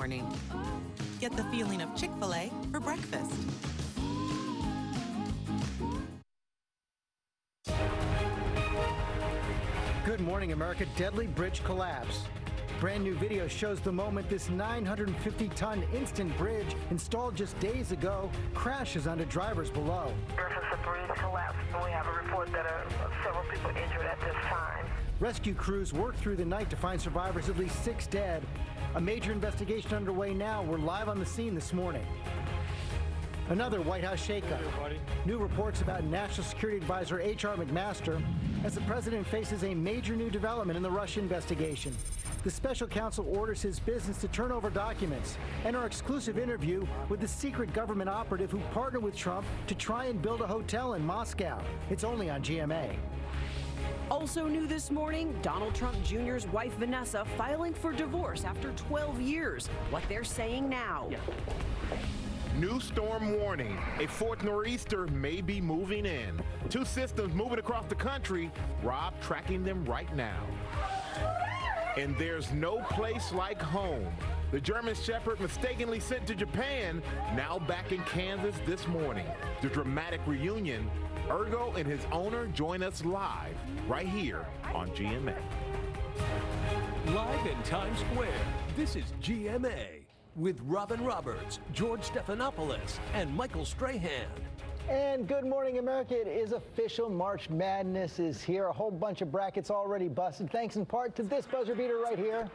morning. Get the feeling of Chick-fil-A for breakfast. Good morning, America. Deadly bridge collapse. Brand new video shows the moment this 950-ton instant bridge installed just days ago crashes onto drivers below. The bridge collapsed, and we have a report that several people injured at this time. Rescue crews worked through the night to find survivors, at least 6 dead. A major investigation underway now. We're live on the scene this morning. Another White House shakeup. New reports about National Security Advisor H.R. McMaster as the president faces a major new development in the Russia investigation. The special counsel orders his business to turn over documents, and our exclusive interview with the secret government operative who partnered with Trump to try and build a hotel in Moscow. It's only on GMA. Also new this morning, Donald Trump Jr.'s wife Vanessa filing for divorce after 12 years. What they're saying now. New storm warning. A fourth nor'easter may be moving in. 2 systems moving across the country. Rob tracking them right now. And there's no place like home. The German Shepherd mistakenly sent to Japan, now back in Kansas this morning. The dramatic reunion. Ergo and his owner join us live right here on GMA. Live in Times Square, this is GMA with Robin Roberts, George Stephanopoulos, and Michael Strahan. And good morning, America. It is official. March Madness is here. A whole bunch of brackets already busted, thanks in part to this buzzer beater right here.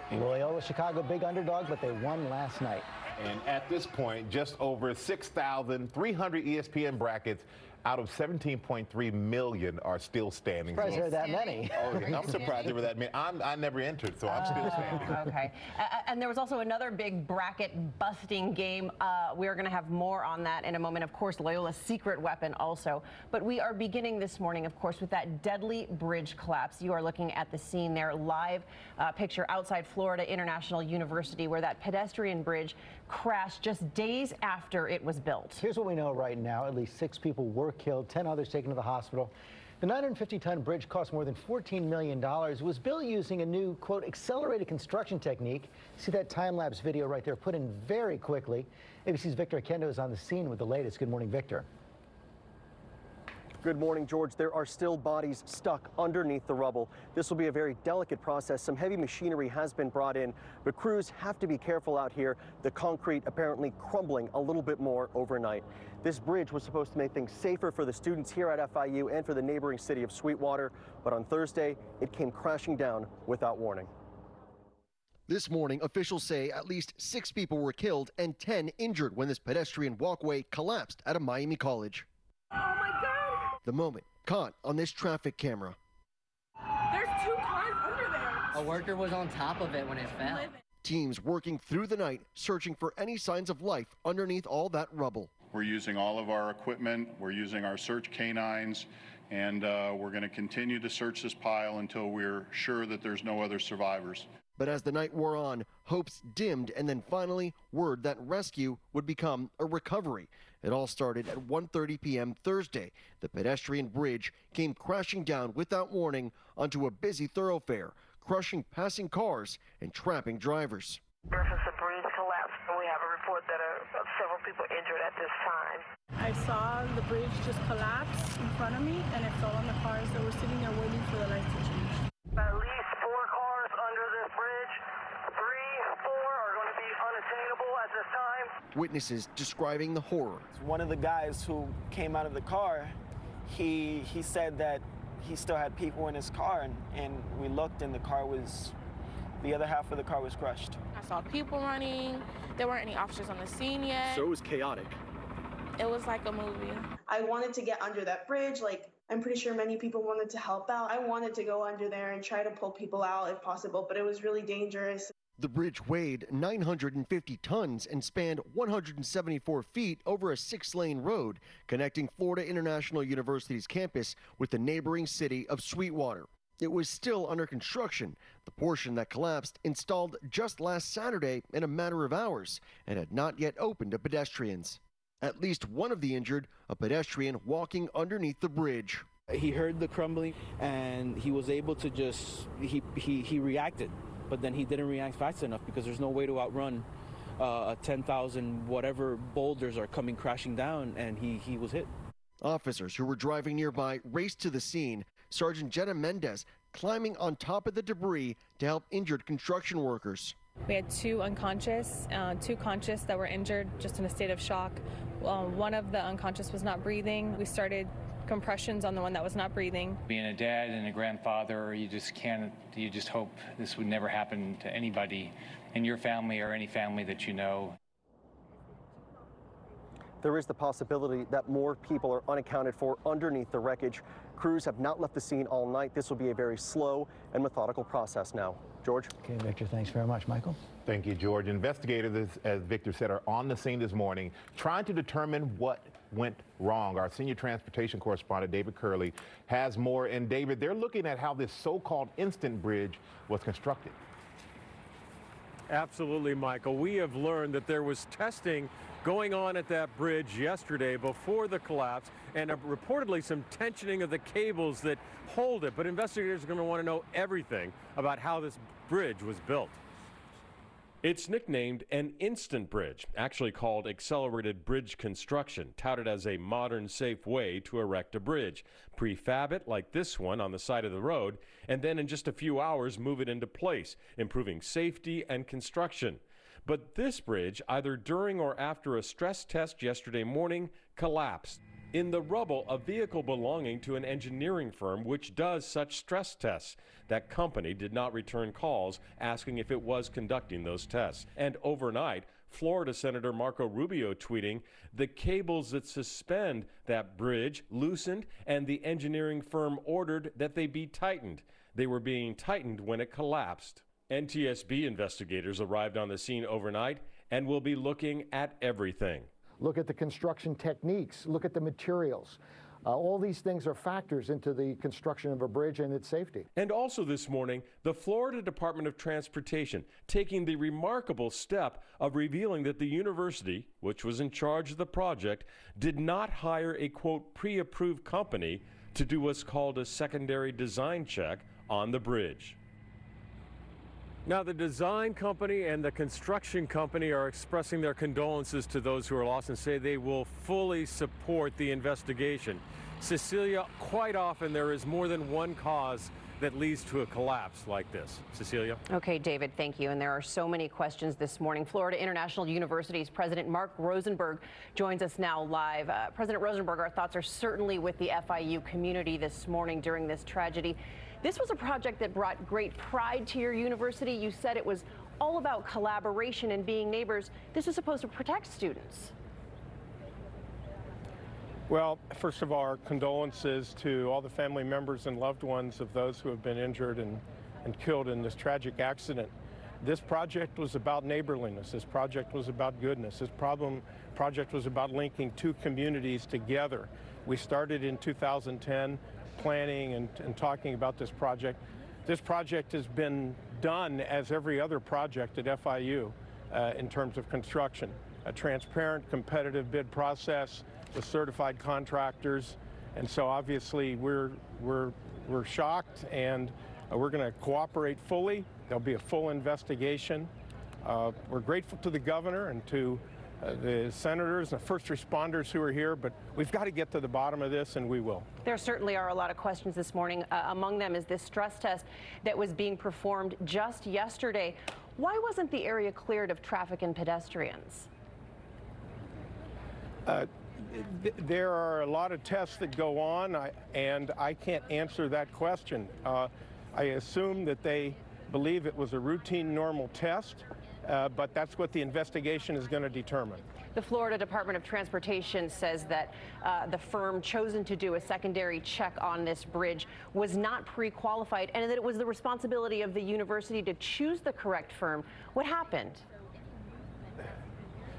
Loyola Chicago, big underdog, but they won last night. And at this point, just over 6,300 ESPN brackets out of 17.3 million are still standing. Surprised there are that many. Oh, yeah, I'm surprised there were that many. I never entered, so I'm still standing. Okay. And there was also another big bracket busting game. We're going to have more on that in a moment. Of course, Loyola's secret weapon also. But we are beginning this morning, of course, with that deadly bridge collapse. You are looking at the scene there, live picture outside Florida International University, where that pedestrian bridge crashed just days after it was built. Here's what we know right now. At least 6 people were killed, 10 others taken to the hospital. The 950-ton bridge cost more than $14 million. It was built using a new, quote, accelerated construction technique. See that time-lapse video right there, put in very quickly. ABC's Victor Akendo is on the scene with the latest. Good morning, Victor. Good morning, George. There are still bodies stuck underneath the rubble. This will be a very delicate process. Some heavy machinery has been brought in, but crews have to be careful out here. The concrete apparently crumbling a little bit more overnight. This bridge was supposed to make things safer for the students here at FIU and for the neighboring city of Sweetwater, but on Thursday, it came crashing down without warning. This morning, officials say at least 6 people were killed and 10 injured when this pedestrian walkway collapsed at a Miami college. Oh my God! The moment caught on this traffic camera. There's 2 cars under there. A worker was on top of it when it fell. Teams working through the night, searching for any signs of life underneath all that rubble. We're using all of our equipment, we're using our search canines, and we're going to continue to search this pile until we're sure that there's no other survivors. But as the night wore on, hopes dimmed, and then finally word that rescue would become a recovery. It all started at 1:30 p.m. Thursday. The pedestrian bridge came crashing down without warning onto a busy thoroughfare, crushing passing cars and trapping drivers. The bridge collapsed, and we have a report that several people injured at this time. I saw the bridge just collapse in front of me, and it fell on the cars that were sitting there waiting for the lights to change. At least 4 cars under this bridge. 3, 4 are going to be unattainable at this time. Witnesses describing the horror. One of the guys who came out of the car, he said that he still had people in his car, and we looked, and the other half of the car was crushed. I saw people running. There weren't any officers on the scene yet. So it was chaotic. It was like a movie. I wanted to get under that bridge. I'm pretty sure many people wanted to help out. I wanted to go under there and try to pull people out if possible, but it was really dangerous. The bridge weighed 950 tons and spanned 174 feet over a 6-lane road connecting Florida International University's campus with the neighboring city of Sweetwater. It was still under construction. The portion that collapsed installed just last Saturday in a matter of hours and had not yet opened to pedestrians. At least one of the injured, a pedestrian walking underneath the bridge. He heard the crumbling and he was able to he reacted. but then he didn't react fast enough because there's no way to outrun 10,000 whatever boulders are coming crashing down, and he was hit. Officers who were driving nearby raced to the scene. Sergeant Jenna Mendez climbing on top of the debris to help injured construction workers. We had two unconscious, two conscious that were injured, just in a state of shock. One of the unconscious was not breathing. We started compressions on the one that was not breathing. Being a dad and a grandfather, you just hope this would never happen to anybody in your family or any family that you know. There is the possibility that more people are unaccounted for underneath the wreckage. Crews have not left the scene all night. This will be a very slow and methodical process now. George? Okay, Victor, thanks very much. Michael? Thank you, George. Investigators, as Victor said, are on the scene this morning trying to determine what went wrong. Our senior transportation correspondent, David Curley, has more. And David, they're looking at how this so-called instant bridge was constructed. Absolutely, Michael. We have learned that there was testing going on at that bridge yesterday before the collapse, and reportedly some tensioning of the cables that hold it. But investigators are going to want to know everything about how this bridge was built. It's nicknamed an instant bridge, actually called accelerated bridge construction, touted as a modern, safe way to erect a bridge. Prefab it like this one on the side of the road, and then in just a few hours move it into place, improving safety and construction. But this bridge, either during or after a stress test yesterday morning, collapsed. In the rubble, a vehicle belonging to an engineering firm which does such stress tests. That company did not return calls asking if it was conducting those tests. And overnight, Florida Senator Marco Rubio tweeting, "The cables that suspend that bridge loosened and the engineering firm ordered that they be tightened. They were being tightened when it collapsed." NTSB investigators arrived on the scene overnight and will be looking at everything. Look at the construction techniques, look at the materials. All these things are factors into the construction of a bridge and its safety. And also this morning, the Florida Department of Transportation taking the remarkable step of revealing that the university, which was in charge of the project, did not hire a, quote, pre-approved company to do what's called a secondary design check on the bridge. Now, the design company and the construction company are expressing their condolences to those who are lost and say they will fully support the investigation. Cecilia, quite often there is more than one cause that leads to a collapse like this. Cecilia? Okay, David, thank you. And there are so many questions this morning. Florida International University's President Mark Rosenberg joins us now live. President Rosenberg, our thoughts are certainly with the FIU community this morning during this tragedy. This was a project that brought great pride to your university. You said it was all about collaboration and being neighbors. This was supposed to protect students. Well, first of all, our condolences to all the family members and loved ones of those who have been injured and killed in this tragic accident. This project was about neighborliness. This project was about goodness. This project was about linking two communities together. We started in 2010 planning and talking about this project. This project has been done as every other project at FIU in terms of construction. A transparent, competitive bid process with certified contractors, and so obviously we're shocked, and we're going to cooperate fully. There'll be a full investigation. We're grateful to the governor and to the senators and the first responders who are here, but we've got to get to the bottom of this, and we will. There certainly are a lot of questions this morning. Among them is this stress test that was being performed just yesterday. Why wasn't the area cleared of traffic and pedestrians? There are a lot of tests that go on, and I can't answer that question. I assume that they believe it was a routine, normal test, but that's what the investigation is going to determine. The Florida Department of Transportation says that the firm chosen to do a secondary check on this bridge was not pre-qualified, and that it was the responsibility of the university to choose the correct firm. What happened?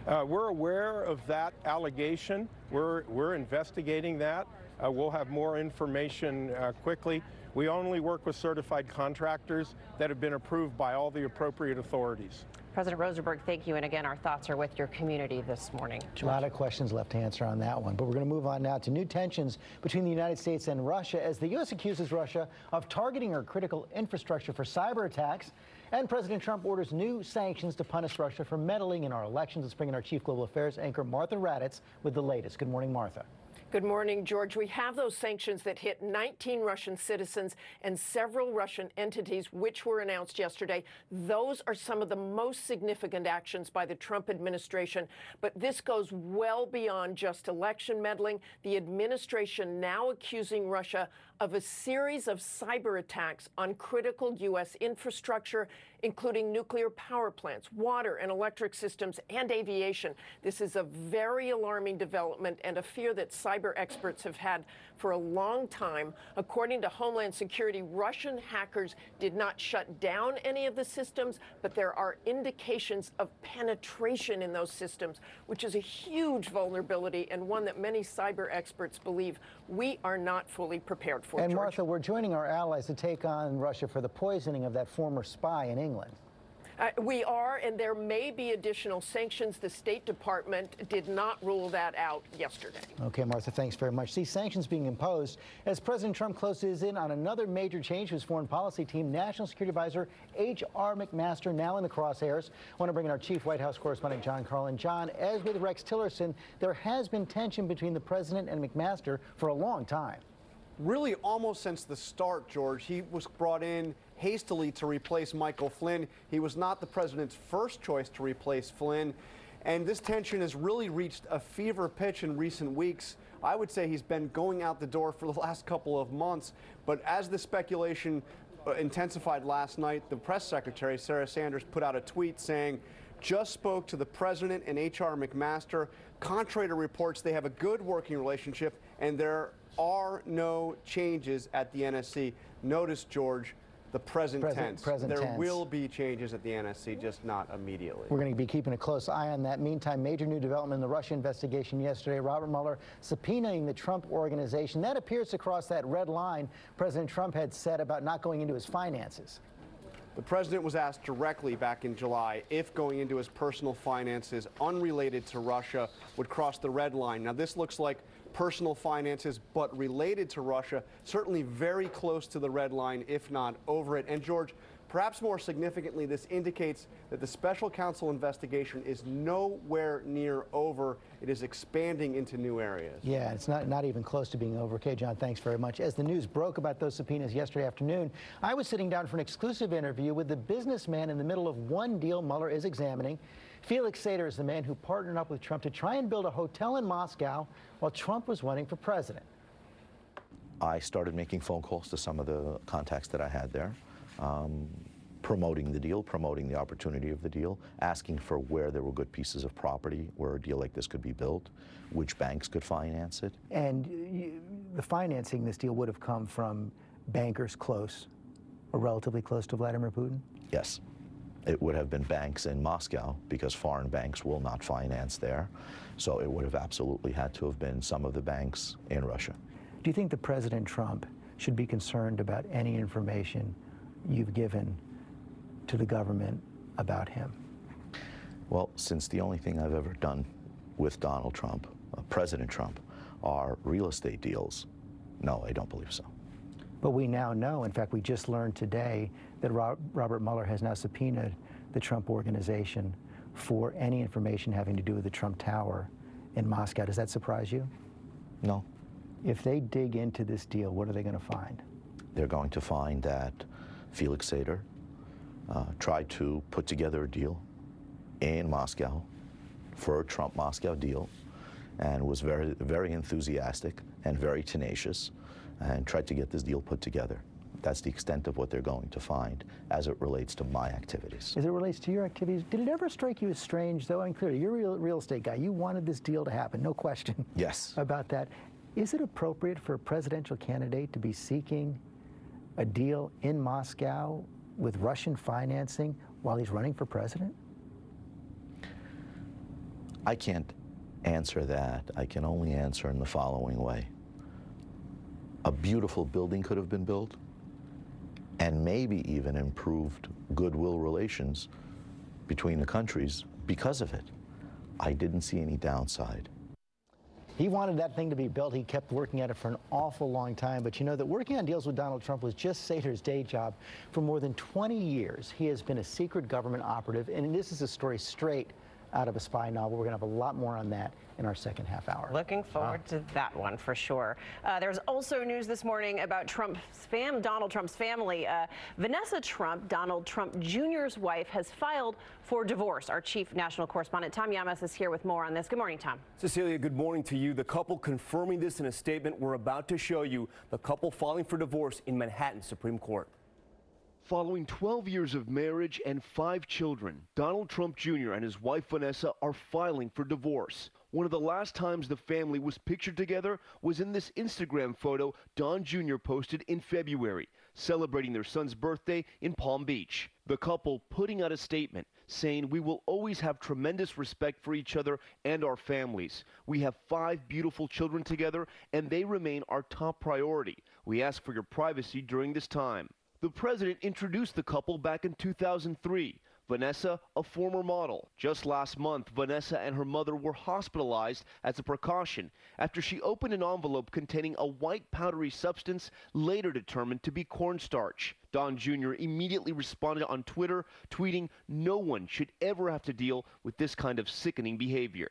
We're aware of that allegation. We're investigating that. We'll have more information quickly. We only work with certified contractors that have been approved by all the appropriate authorities. President Rosenberg, thank you. And again, our thoughts are with your community this morning. A lot of questions left to answer on that one, but we're going to move on now to new tensions between the United States and Russia as the U.S. accuses Russia of targeting our critical infrastructure for cyber attacks. And President Trump orders new sanctions to punish Russia for meddling in our elections. Let's bring in our chief global affairs anchor, Martha Raddatz, with the latest. Good morning, Martha. Good morning, George. We have those sanctions that hit 19 Russian citizens and several Russian entities, which were announced yesterday. Those are some of the most significant actions by the Trump administration. But this goes well beyond just election meddling. The administration now accusing Russia of a series of cyber attacks on critical U.S. infrastructure, including nuclear power plants, water and electric systems, and aviation. This is a very alarming development and a fear that cyber experts have had for a long time. According to Homeland Security, Russian hackers did not shut down any of the systems, but there are indications of penetration in those systems, which is a huge vulnerability and one that many cyber experts believe we are not fully prepared for. And George. Martha, we're joining our allies to take on Russia for the poisoning of that former spy in England. We are, and there may be additional sanctions. The State Department did not rule that out yesterday. Okay, Martha, thanks very much. These sanctions being imposed as President Trump closes in on another major change to his foreign policy team. National Security Advisor H.R. McMaster now in the crosshairs. I want to bring in our chief White House correspondent, John Carlin. John, as with Rex Tillerson, there has been tension between the president and McMaster for a long time. Really almost since the start, George. He was brought in hastily to replace Michael Flynn. He was not the president's first choice to replace Flynn. And this tension has really reached a fever pitch in recent weeks. I would say he's been going out the door for the last couple of months. But as the speculation intensified last night, the press secretary, Sarah Sanders, put out a tweet saying, just spoke to the president and H.R. McMaster. Contrary to reports, they have a good working relationship, and there are no changes at the NSC. Notice, George, the present tense. There will be changes at the NSC, just not immediately. We're going to be keeping a close eye on that. Meantime, major new development in the Russia investigation yesterday. Robert Mueller subpoenaing the Trump organization. That appears to cross that red line President Trump had said about not going into his finances. The president was asked directly back in July if going into his personal finances unrelated to Russia would cross the red line. Now, this looks like personal finances, but related to Russia, certainly very close to the red line, if not over it. And George, perhaps more significantly, this indicates that the special counsel investigation is nowhere near over. It is expanding into new areas. Yeah, it's not even close to being over. Okay, John, thanks very much. As the news broke about those subpoenas yesterday afternoon, I was sitting down for an exclusive interview with the businessman in the middle of one deal Mueller is examining. Felix Sater is the man who partnered up with Trump to try and build a hotel in Moscow while Trump was running for president. I started making phone calls to some of the contacts that I had there, promoting the deal, promoting the opportunity of the deal, asking for where there were good pieces of property where a deal like this could be built, which banks could finance it. And the financing this deal would have come from bankers close or relatively close to Vladimir Putin? Yes. It would have been banks in Moscow because foreign banks will not finance there. So it would have absolutely had to have been some of the banks in Russia. Do you think that President Trump should be concerned about any information you've given to the government about him? Well, since the only thing I've ever done with Donald Trump, President Trump, are real estate deals, no, I don't believe so. But we now know, in fact, we just learned today that Robert Mueller has now subpoenaed the Trump organization for any information having to do with the Trump Tower in Moscow. Does that surprise you? No. If they dig into this deal, what are they going to find? They're going to find that Felix Sater tried to put together a deal in Moscow for a Trump-Moscow deal and was very, very enthusiastic and very tenacious and tried to get this deal put together. That's the extent of what they're going to find as it relates to my activities. As it relates to your activities, did it ever strike you as strange, though? I mean, clearly, you're a real estate guy. You wanted this deal to happen, no question. Yes. About that. Is it appropriate for a presidential candidate to be seeking a deal in Moscow with Russian financing while he's running for president? I can't answer that. I can only answer in the following way. A beautiful building could have been built and maybe even improved goodwill relations between the countries because of it. I didn't see any downside. He wanted that thing to be built. He kept working at it for an awful long time. But you know that working on deals with Donald Trump was just Sater's day job. For more than 20 years, he has been a secret government operative. And this is a story straight out of a spy novel. We're going to have a lot more on that in our second half hour. Looking forward to that one for sure. There's also news this morning about Donald Trump's family. Vanessa Trump, Donald Trump Jr.'s wife, has filed for divorce. Our chief national correspondent, Tom Yamas, is here with more on this. Good morning, Tom. Cecilia, good morning to you. The couple confirming this in a statement we're about to show you. The couple filing for divorce in Manhattan Supreme Court. Following 12 years of marriage and 5 children, Donald Trump Jr. and his wife Vanessa are filing for divorce. One of the last times the family was pictured together was in this Instagram photo Don Jr. posted in February, celebrating their son's birthday in Palm Beach. The couple putting out a statement saying, "We will always have tremendous respect for each other and our families. We have 5 beautiful children together, and they remain our top priority. We ask for your privacy during this time." The president introduced the couple back in 2003. Vanessa, a former model. Just last month, Vanessa and her mother were hospitalized as a precaution after she opened an envelope containing a white powdery substance later determined to be cornstarch. Don Jr. immediately responded on Twitter, tweeting, "No one should ever have to deal with this kind of sickening behavior."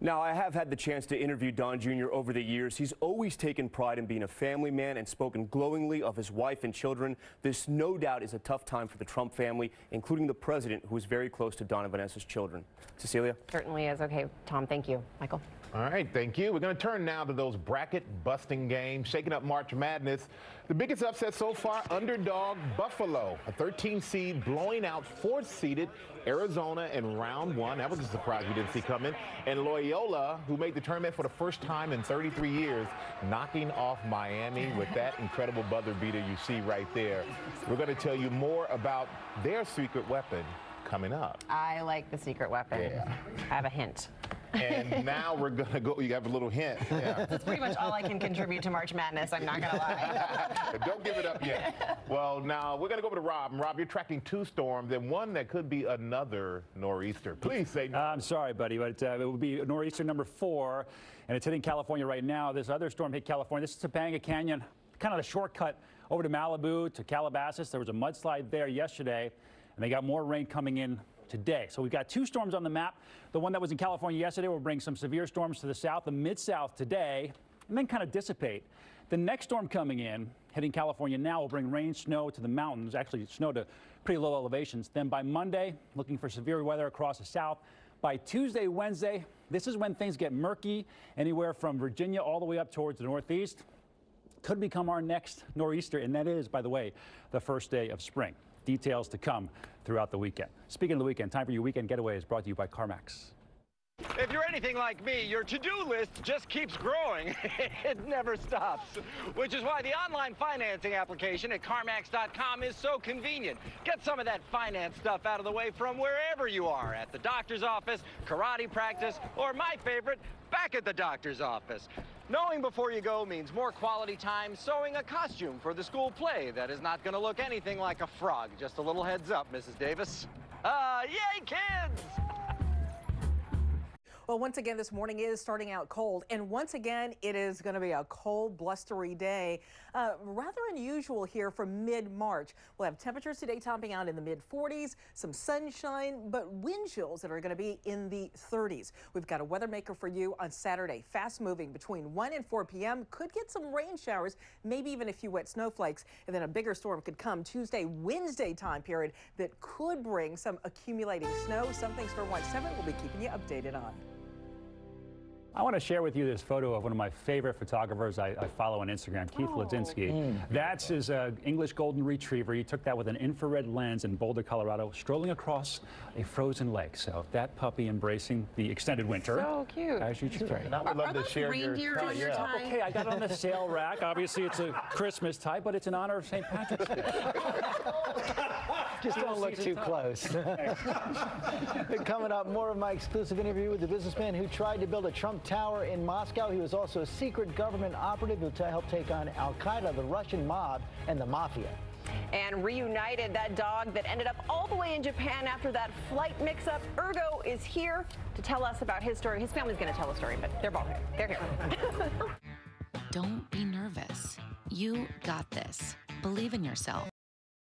Now, I have had the chance to interview Don Jr. over the years. He's always taken pride in being a family man and spoken glowingly of his wife and children. This, no doubt, is a tough time for the Trump family, including the president, who is very close to Don and Vanessa's children. Cecilia? Certainly is. Okay, Tom, thank you. Michael? All right, thank you. We're going to turn now to those bracket-busting games, shaking up March Madness. The biggest upset so far, underdog Buffalo, a 13 seed blowing out 4th-seeded Arizona in round 1. That was a surprise we didn't see coming. And Loyola, who made the tournament for the first time in 33 years, knocking off Miami with that incredible buzzer beater you see right there. We're going to tell you more about their secret weapon coming up. I like the secret weapon. Yeah. I have a hint. And now we're going to go, you have a little hint. Yeah. That's pretty much all I can contribute to March Madness, I'm not going to lie. Don't give it up yet. Well, now we're going to go over to Rob. And Rob, you're tracking 2 storms and one that could be another nor'easter. Please say no. I'm sorry, buddy, but it will be nor'easter number 4, and it's hitting California right now. This other storm hit California. This is Topanga Canyon, kind of the shortcut over to Malibu, to Calabasas. There was a mudslide there yesterday, and they got more rain coming in today. So we've got 2 storms on the map. The one that was in California yesterday will bring some severe storms to the south, the mid-south today, and then kind of dissipate. The next storm coming in, hitting California now, will bring rain, snow to the mountains, actually snow to pretty low elevations. Then by Monday, looking for severe weather across the south. By Tuesday, Wednesday, this is when things get murky, anywhere from Virginia all the way up towards the northeast. Could become our next nor'easter, and that is, by the way, the first day of spring. Details to come throughout the weekend. Speaking of the weekend, time for your weekend getaway is brought to you by CarMax. If you're anything like me, your to-do list just keeps growing. It never stops. Which is why the online financing application at CarMax.com is so convenient. Get some of that finance stuff out of the way from wherever you are, at the doctor's office, karate practice, or my favorite, back at the doctor's office. Knowing before you go means more quality time sewing a costume for the school play that is not going to look anything like a frog. Just a little heads up, Mrs. Davis. Yay, kids! Well, once again, this morning is starting out cold, and once again, it is going to be a cold, blustery day. Rather unusual here for mid-March. We'll have temperatures today topping out in the mid-40s, some sunshine, but wind chills that are going to be in the 30s. We've got a weather maker for you on Saturday. Fast moving between 1 and 4 p.m. Could get some rain showers, maybe even a few wet snowflakes, and then a bigger storm could come Tuesday, Wednesday time period that could bring some accumulating snow. Something Storm Watch 7 will be keeping you updated on. I want to share with you this photo of one of my favorite photographers I follow on Instagram, Keith Ledzinski. That's his English Golden Retriever. He took that with an infrared lens in Boulder, Colorado, strolling across a frozen lake. So that puppy embracing the extended winter. So cute. As you should. I would love to share reindeer on your tie? Okay, I got it on the sale rack. Obviously, it's a Christmas type, but it's in honor of St. Patrick's Day. Just don't look too close. Coming up, more of my exclusive interview with the businessman who tried to build a Trump Tower in Moscow. He was also a secret government operative who helped take on Al-Qaeda, the Russian mob, and the mafia. And reunited, that dog that ended up all the way in Japan after that flight mix-up. Ergo is here to tell us about his story. His family's going to tell a story, but they're both here. They're here. Don't be nervous. You got this. Believe in yourself.